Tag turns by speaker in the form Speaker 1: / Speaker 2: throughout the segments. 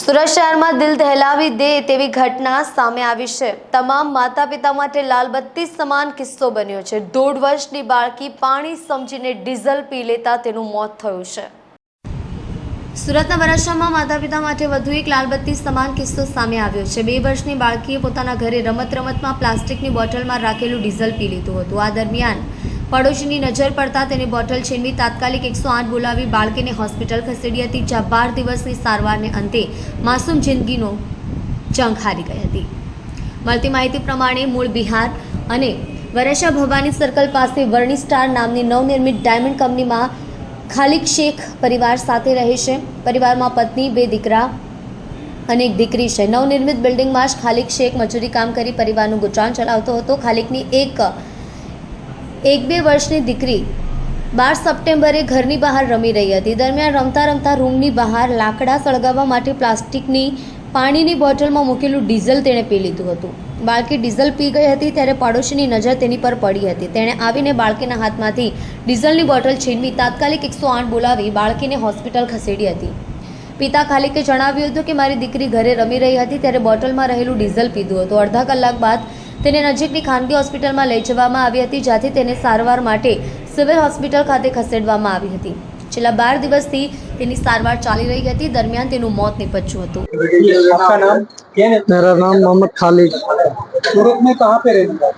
Speaker 1: સુરત શહેરમાં દિલ દહેલાવી દે તેવી ઘટના સામે આવી છે। તમામ માતા પિતા માટે લાલબત્તી સમાન કિસ્સો બન્યો છે। 1.5 વર્ષની બાળકી પાણી સમજીને ડીઝલ પી લેતા તેનું મોત થયું છે। સુરતના વરાછામાં માતા પિતા માટે વધુ એક લાલબત્તી સમાન કિસ્સો સામે આવ્યો છે। 2 વર્ષની બાળકીએ પોતાના ઘરે રમતમાં પ્લાસ્ટિકની બોટલમાં રાખેલું ડીઝલ પી લીધું હતું। આ દરમિયાન પડોશીની નજર પડતા તેને બોટલ છીનવી તાત્કાલિક 108 બોલાવી બાળકીને હોસ્પિટલ ખસેડી હતી, જ્યાં 12 દિવસની સારવારને અંતે માસૂમ જિંદગીનો જંગ હારી ગઈ હતી। મળતી માહિતી પ્રમાણે મૂળ બિહાર અને વરાછા ભવાની સર્કલ પાસે વર્ણી સ્ટાર નામની નવનિર્મિત ડાયમંડ કંપનીમાં ખાલિક શેખ પરિવાર સાથે રહે છે। પરિવારમાં પત્ની, 2 દીકરા અને એક દીકરી છે। નવનિર્મિત બિલ્ડિંગમાં જ ખાલિક શેખ મજૂરી કામ કરી પરિવારનું ગુજરાન ચલાવતો હતો। ખાલિકની એક 2 વર્ષની દીકરી 12 સપ્ટેમ્બરે ઘરની બહાર રમી રહી હતી। દરમિયાન રમતા રમતા રૂમની બહાર લાકડા સળગાવવા માટે પ્લાસ્ટિકની પાણીની બોટલમાં મૂકેલું ડીઝલ તેણે પી લીધું હતું। બાળકી ડીઝલ પી ગઈ હતી ત્યારે પડોશીની નજર તેની પર પડી હતી। તેણે આવીને બાળકીના હાથમાંથી ડીઝલની બોટલ છીનવી તાત્કાલિક 108 બોલાવી બાળકીને હોસ્પિટલ ખસેડી હતી। પિતા ખાલિકે જણાવ્યું હતું કે મારી દીકરી ઘરે રમી રહી હતી ત્યારે બોટલમાં રહેલું ડીઝલ પીધું હતું। અડધા કલાક બાદ તેને નજીકની ખાનગી હોસ્પિટલમાં લઈ જવામાં આવી હતી, જ્યાંથી તેને સારવાર માટે સિવિલ હોસ્પિટલ ખાતે ખસેડવામાં આવી હતી। છેલ્લા 12 દિવસથી તેની સારવાર ચાલી રહી હતી। દરમિયાન તેનું મોત નીપજ્યું હતું।
Speaker 2: आपका नाम क्या है?
Speaker 3: मेरा नाम मोहम्मद खालिद,
Speaker 2: सूरत में कहाँ पे रहते हैं?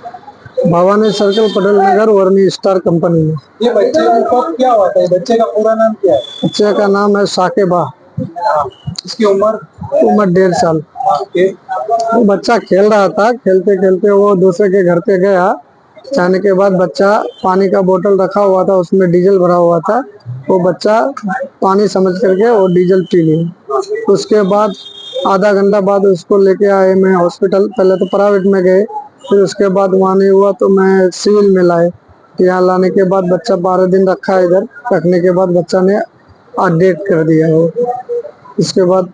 Speaker 3: भवानी सर्कल, पटेल नगर, वर्णी स्टार कंपनी में।
Speaker 2: ये बच्चे को कब क्या हुआ था? बच्चे का पूरा नाम क्या है?
Speaker 3: बच्चे का नाम है साकेबा,
Speaker 2: इसकी उम्र?
Speaker 3: उम्र 1.5 साल।
Speaker 2: फिर
Speaker 3: वो बच्चा खेल रहा था, खेलते खेलते वो दूसरे के घर पे गया। जाने के बाद बच्चा पानी का बोतल रखा हुआ था, उसमें डीजल भरा हुआ था। वो बच्चा पानी समझ करके वो डीजल पी लिया। उसके बाद आधा घंटा बाद उसको लेके आए मैं हॉस्पिटल। पहले तो प्राइवेट में गए, फिर उसके बाद वहाँ नहीं हुआ तो मैं सिविल में लाए। यहाँ लाने के बाद बच्चा 12 दिन रखा इधर। रखने के बाद बच्चा ने डेथ कर दिया। वो इसके बाद